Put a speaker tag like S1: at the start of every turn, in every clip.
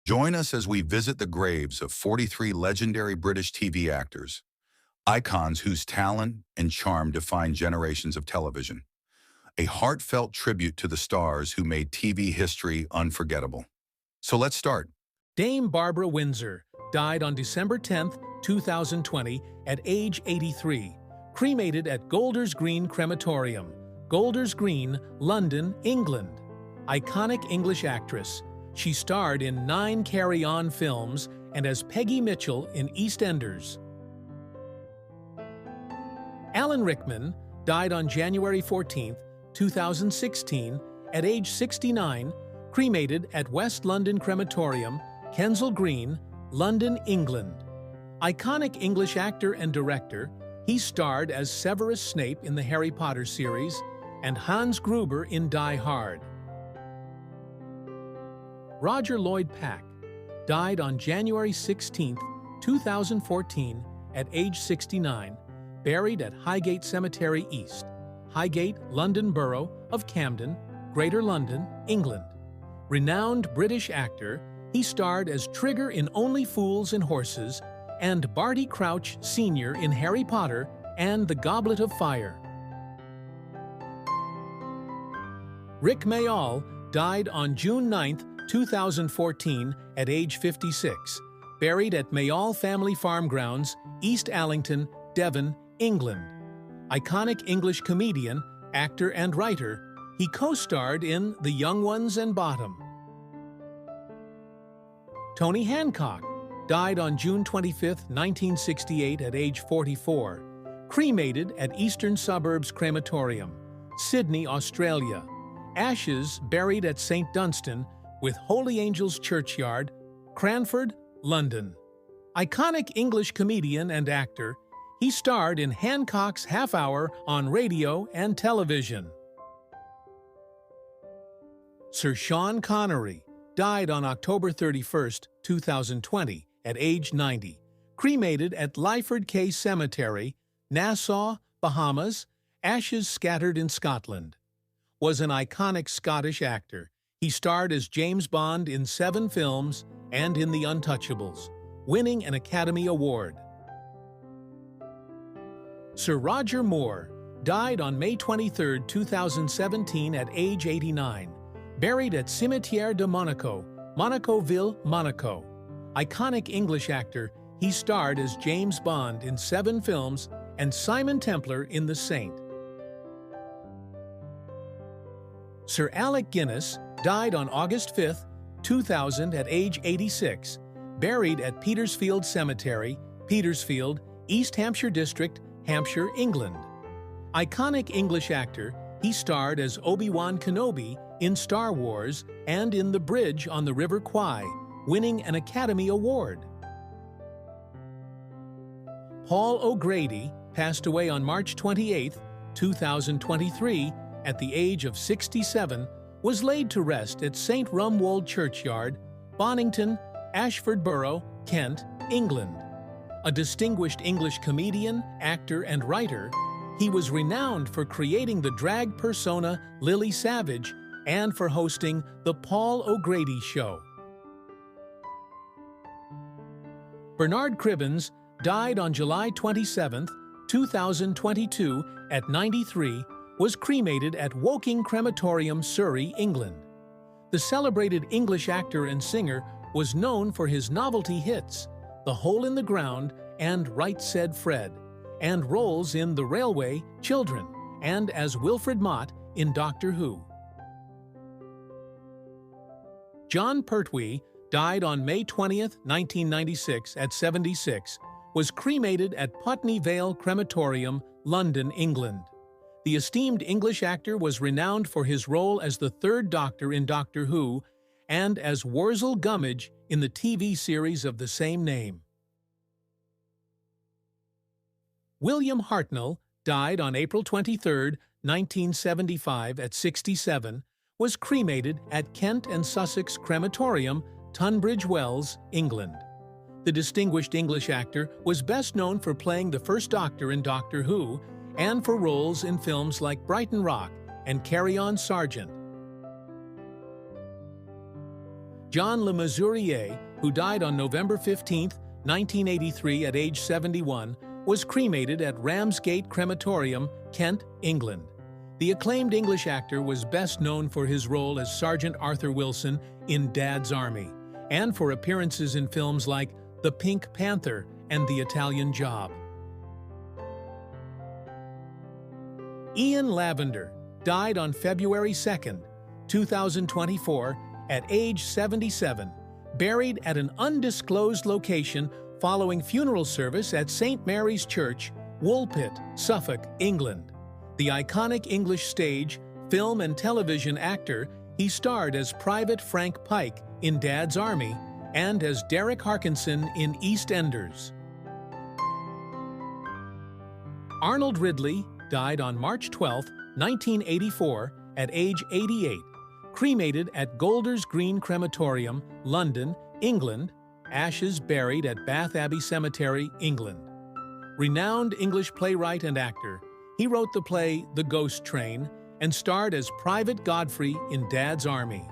S1: Join us as we visit the graves of 43 legendary British TV actors, icons whose talent and charm define generations of television. A heartfelt tribute to the stars who made TV history unforgettable. So let's start.
S2: Dame Barbara Windsor died on December 10, 2020, at age 83, cremated at Golders Green Crematorium, Golders Green, London, England. Iconic English actress, she starred in 9 Carry On films and as Peggy Mitchell in EastEnders. Alan Rickman died on January 14, 2016, at age 69, cremated at West London Crematorium, Kensal Green, London, England. Iconic English actor and director, he starred as Severus Snape in the Harry Potter series and Hans Gruber in Die Hard. Roger Lloyd Pack died on January 16, 2014, at age 69, buried at Highgate Cemetery East, Highgate, London Borough of Camden, Greater London, England. Renowned British actor, he starred as Trigger in Only Fools and Horses and Barty Crouch Sr. in Harry Potter and The Goblet of Fire. Rick Mayall died on June 9, 2014, at age 56, buried at Mayall Family Farm Grounds, East Allington, Devon, England. Iconic English comedian, actor, and writer, he co-starred in The Young Ones and Bottom. Tony Hancock died on June 25, 1968, at age 44, cremated at Eastern Suburbs Crematorium, Sydney, Australia. Ashes buried at St. Dunstan with Holy Angels Churchyard, Cranford, London. Iconic English comedian and actor, he starred in Hancock's Half Hour on radio and television. Sir Sean Connery died on October 31, 2020, at age 90, cremated at Lyford Cay Cemetery, Nassau, Bahamas, ashes scattered in Scotland. Was an iconic Scottish actor. He starred as James Bond in 7 films and in The Untouchables, winning an Academy Award. Sir Roger Moore died on May 23, 2017, at age 89, buried at Cimetière de Monaco, Monacoville, Monaco. Iconic English actor, he starred as James Bond in 7 films and Simon Templar in The Saint. Sir Alec Guinness died on August 5, 2000, at age 86, buried at Petersfield Cemetery, Petersfield, East Hampshire District, Hampshire, England. Iconic English actor, he starred as Obi-Wan Kenobi in Star Wars and in The Bridge on the River Kwai, winning an Academy Award. Paul O'Grady passed away on March 28, 2023, at the age of 67, was laid to rest at St. Rumwold Churchyard, Bonington, Ashford Borough, Kent, England. A distinguished English comedian, actor, and writer, he was renowned for creating the drag persona Lily Savage and for hosting The Paul O'Grady Show. Bernard Cribbins died on July 27, 2022, at 93, was cremated at Woking Crematorium, Surrey, England. The celebrated English actor and singer was known for his novelty hits, The Hole in the Ground and Right Said Fred, and roles in The Railway, Children, and as Wilfred Mott in Doctor Who. John Pertwee died on May 20, 1996, at 76, was cremated at Putney Vale Crematorium, London, England. The esteemed English actor was renowned for his role as the Third Doctor in Doctor Who and as Wurzel Gummidge in the TV series of the same name. William Hartnell died on April 23, 1975, at 67, was cremated at Kent and Sussex Crematorium, Tunbridge Wells, England. The distinguished English actor was best known for playing the First Doctor in Doctor Who and for roles in films like Brighton Rock and Carry On Sergeant. John Le Mesurier, who died on November 15, 1983 at age 71, was cremated at Ramsgate Crematorium, Kent, England. The acclaimed English actor was best known for his role as Sergeant Arthur Wilson in Dad's Army, and for appearances in films like The Pink Panther and The Italian Job. Ian Lavender died on February 2, 2024, at age 77, buried at an undisclosed location following funeral service at St. Mary's Church, Woolpit, Suffolk, England. The iconic English stage, film, and television actor, he starred as Private Frank Pike in Dad's Army and as Derek Harkinson in EastEnders. Arnold Ridley died on March 12, 1984, at age 88, cremated at Golders Green Crematorium, London, England, ashes buried at Bath Abbey Cemetery, England. Renowned English playwright and actor, he wrote the play The Ghost Train and starred as Private Godfrey in Dad's Army.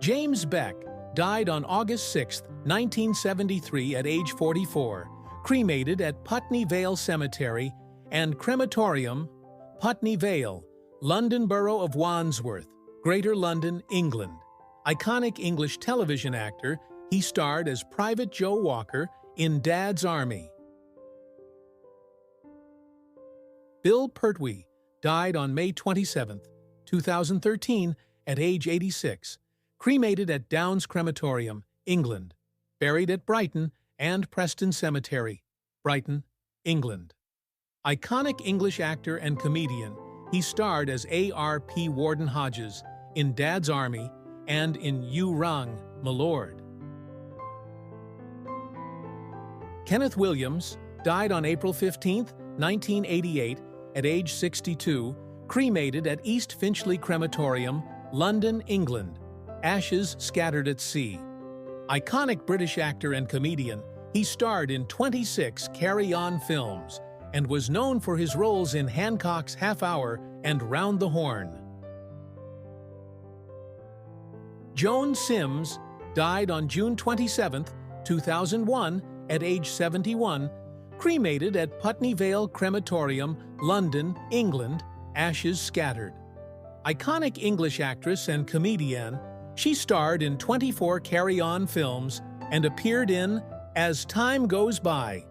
S2: James Beck died on August 6, 1973 at age 44, cremated at Putney Vale Cemetery and Crematorium, Putney Vale, London Borough of Wandsworth, Greater London, England. Iconic English television actor, he starred as Private Joe Walker in Dad's Army. Bill Pertwee died on May 27, 2013, at age 86, cremated at Downs Crematorium, England, buried at Brighton and Preston Cemetery, Brighton, England. Iconic English actor and comedian, he starred as A.R.P. Warden Hodges in Dad's Army and in You Rung, My Lord. Kenneth Williams died on April 15, 1988, at age 62, cremated at East Finchley Crematorium, London, England, ashes scattered at sea. Iconic British actor and comedian, he starred in 26 carry-on films and was known for his roles in Hancock's Half Hour and Round the Horn. Joan Sims died on June 27, 2001, at age 71, cremated at Putney Vale Crematorium, London, England, ashes scattered. Iconic English actress and comedian, she starred in 24 carry-on films and appeared in As Time Goes By.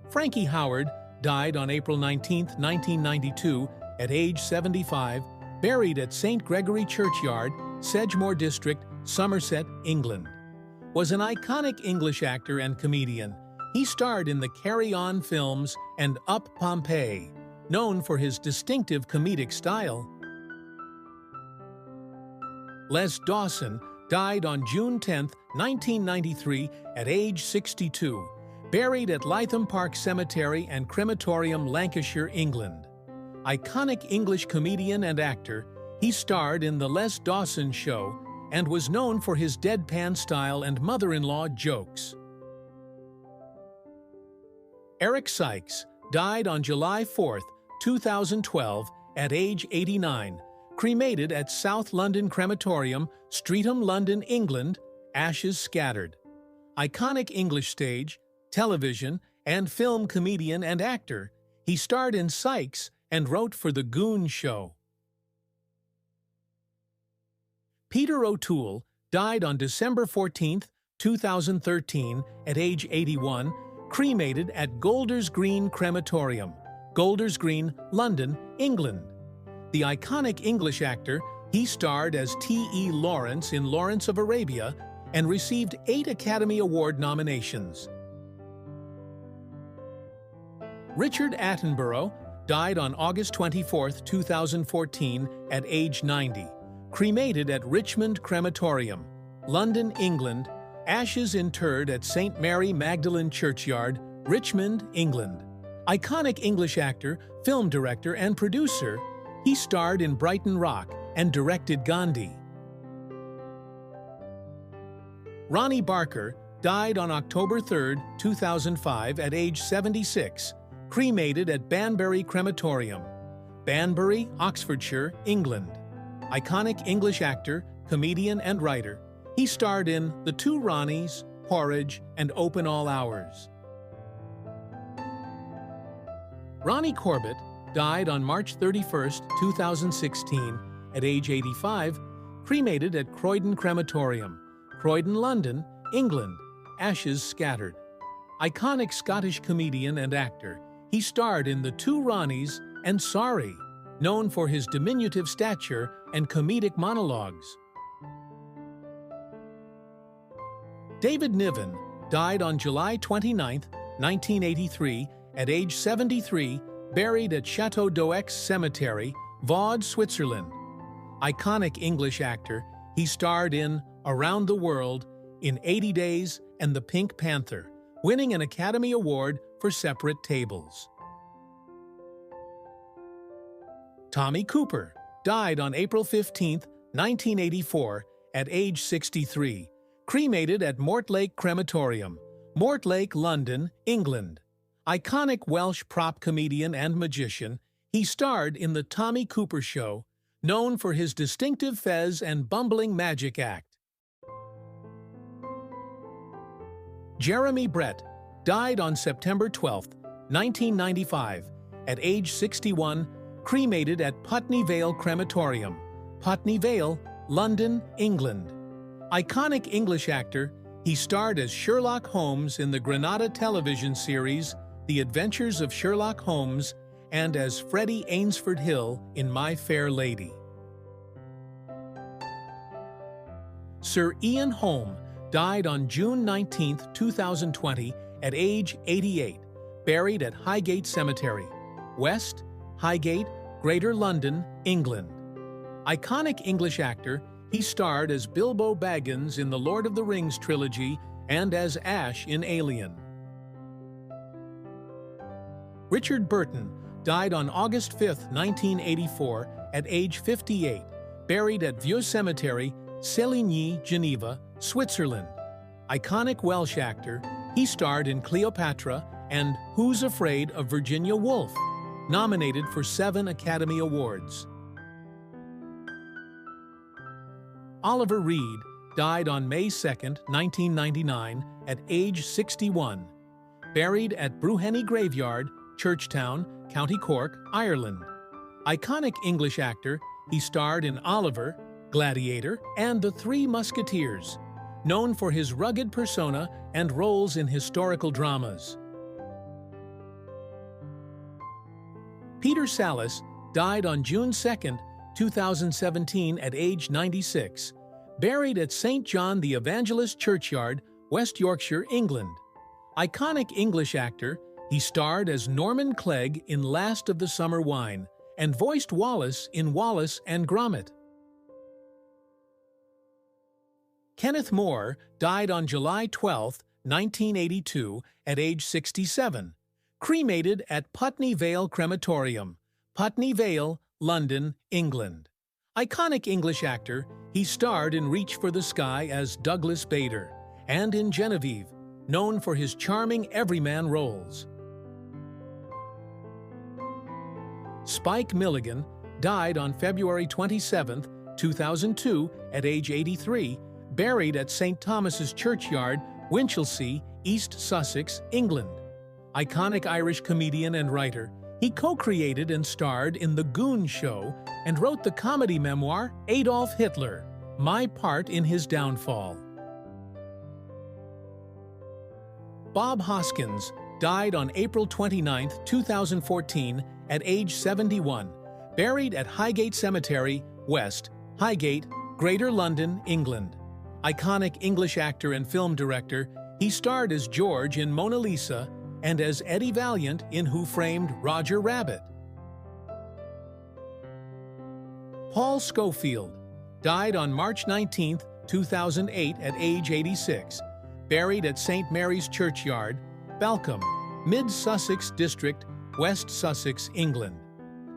S2: Frankie Howard died on April 19, 1992, at age 75, buried at St. Gregory Churchyard, Sedgemoor District, Somerset, England. Was an iconic English actor and comedian. He starred in the Carry On films and Up Pompeii, known for his distinctive comedic style. Les Dawson died on June 10, 1993, at age 62, buried at Lytham Park Cemetery and Crematorium, Lancashire, England. Iconic English comedian and actor, he starred in The Les Dawson Show and was known for his deadpan style and mother-in-law jokes. Eric Sykes died on July 4, 2012, at age 89, cremated at South London Crematorium, Streatham, London, England, ashes scattered. Iconic English stage, television, and film comedian and actor, he starred in Sykes and wrote for The Goon Show. Peter O'Toole died on December 14, 2013, at age 81, cremated at Golders Green Crematorium, Golders Green, London, England. The iconic English actor, he starred as T.E. Lawrence in Lawrence of Arabia and received 8 Academy Award nominations. Richard Attenborough died on August 24, 2014, at age 90. Cremated at Richmond Crematorium, London, England, ashes interred at St. Mary Magdalene Churchyard, Richmond, England. Iconic English actor, film director, and producer, he starred in Brighton Rock and directed Gandhi. Ronnie Barker died on October 3, 2005, at age 76, cremated at Banbury Crematorium, Banbury, Oxfordshire, England. Iconic English actor, comedian, and writer, he starred in The Two Ronnies, Porridge, and Open All Hours. Ronnie Corbett died on March 31, 2016, at age 85, cremated at Croydon Crematorium, Croydon, London, England, ashes scattered. Iconic Scottish comedian and actor, he starred in The Two Ronnies and Sorry, known for his diminutive stature and comedic monologues. David Niven died on July 29, 1983, at age 73, buried at Château d'Oex Cemetery, Vaud, Switzerland. Iconic English actor, he starred in Around the World, in 80 Days, and The Pink Panther, winning an Academy Award for Separate Tables. Tommy Cooper died on April 15, 1984, at age 63, cremated at Mortlake Crematorium, Mortlake, London, England. Iconic Welsh prop comedian and magician, he starred in The Tommy Cooper Show, known for his distinctive fez and bumbling magic act. Jeremy Brett died on September 12, 1995, at age 61, cremated at Putney Vale Crematorium, Putney Vale, London, England. Iconic English actor, he starred as Sherlock Holmes in the Granada television series The Adventures of Sherlock Holmes and as Freddie Ainsford Hill in My Fair Lady. Sir Ian Holm died on June 19, 2020, at age 88, buried at Highgate Cemetery, West, Highgate, Greater London, England. Iconic English actor, he starred as Bilbo Baggins in the Lord of the Rings trilogy and as Ash in Alien. Richard Burton died on August 5, 1984, at age 58, buried at Vieux Cemetery, Séligny, Geneva, Switzerland. Iconic Welsh actor, he starred in Cleopatra and Who's Afraid of Virginia Woolf, nominated for 7 Academy Awards. Oliver Reed died on May 2, 1999, at age 61, buried at Bruhenny Graveyard, Churchtown, County Cork, Ireland. Iconic English actor, he starred in Oliver, Gladiator, and The Three Musketeers, known for his rugged persona and roles in historical dramas. Peter Sallis died on June 2, 2017, at age 96, buried at St. John the Evangelist Churchyard, West Yorkshire, England. Iconic English actor, he starred as Norman Clegg in Last of the Summer Wine and voiced Wallace in Wallace and Gromit. Kenneth Moore died on July 12, 1982, at age 67, cremated at Putney Vale Crematorium, Putney Vale, London, England. Iconic English actor, he starred in Reach for the Sky as Douglas Bader and in Genevieve, known for his charming everyman roles. Spike Milligan died on February 27, 2002, at age 83, buried at St. Thomas's Churchyard, Winchelsea, East Sussex, England. Iconic Irish comedian and writer, he co-created and starred in The Goon Show and wrote the comedy memoir Adolf Hitler, My Part in His Downfall. Bob Hoskins died on April 29, 2014, at age 71, buried at Highgate Cemetery, West, Highgate, Greater London, England. Iconic English actor and film director, he starred as George in Mona Lisa and as Eddie Valiant in Who Framed Roger Rabbit. Paul Scofield died on March 19, 2008, at age 86, buried at St. Mary's Churchyard, Balcombe, Mid-Sussex District, West Sussex, England.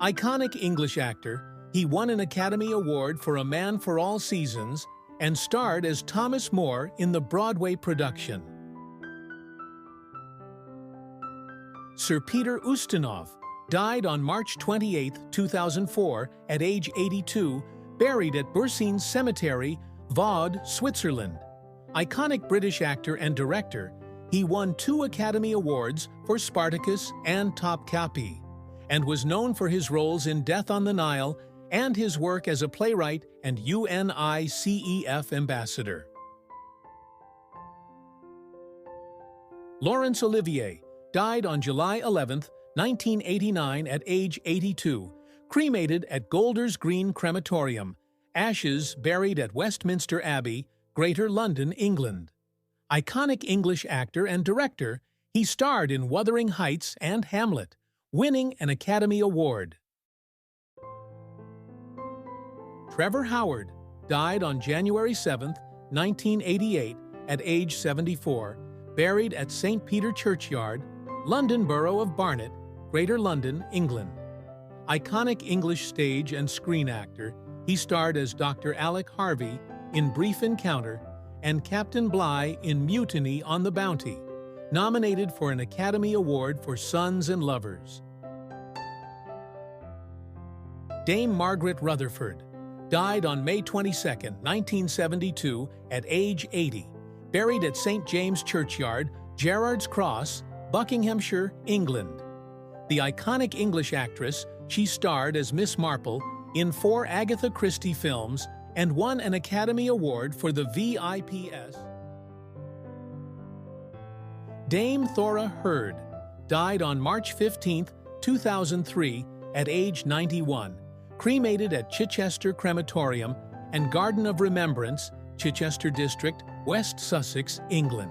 S2: Iconic English actor, he won an Academy Award for A Man for All Seasons and starred as Thomas More in the Broadway production. Sir Peter Ustinov died on March 28, 2004, at age 82, buried at Bursines Cemetery, Vaud, Switzerland. Iconic British actor and director, he won 2 Academy Awards for Spartacus and Topkapi, and was known for his roles in Death on the Nile and his work as a playwright and UNICEF ambassador. Laurence Olivier died on July 11, 1989 at age 82, cremated at Golders Green Crematorium, ashes buried at Westminster Abbey, Greater London, England. Iconic English actor and director, he starred in Wuthering Heights and Hamlet, winning an Academy Award. Trevor Howard died on January 7, 1988, at age 74, buried at St. Peter Churchyard, London Borough of Barnet, Greater London, England. Iconic English stage and screen actor, he starred as Dr. Alec Harvey in Brief Encounter and Captain Bligh in Mutiny on the Bounty, nominated for an Academy Award for Sons and Lovers. Dame Margaret Rutherford died on May 22, 1972, at age 80, buried at St. James Churchyard, Gerrard's Cross, Buckinghamshire, England. The iconic English actress, she starred as Miss Marple in 4 Agatha Christie films and won an Academy Award for the VIPS. Dame Thora Hird died on March 15, 2003, at age 91, cremated at Chichester Crematorium and Garden of Remembrance, Chichester District, West Sussex, England.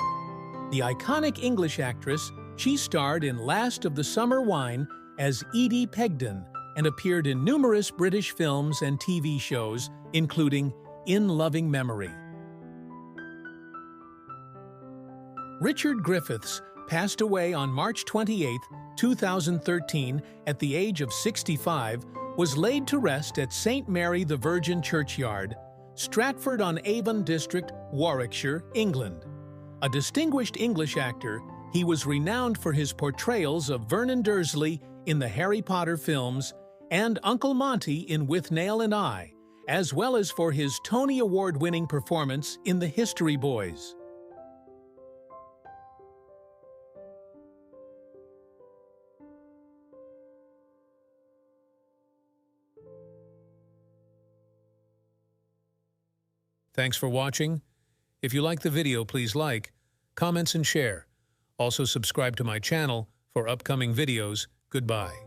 S2: The iconic English actress, she starred in Last of the Summer Wine as Edie Pegden and appeared in numerous British films and TV shows, including In Loving Memory. Richard Griffiths passed away on March 28, 2013, at the age of 65, was laid to rest at St. Mary the Virgin Churchyard, Stratford-on-Avon District, Warwickshire, England. A distinguished English actor, he was renowned for his portrayals of Vernon Dursley in the Harry Potter films and Uncle Monty in With Nail and I, as well as for his Tony Award-winning performance in The History Boys. Thanks for watching. If you like the video, please like, comments, and share. Also subscribe to my channel for upcoming videos. Goodbye.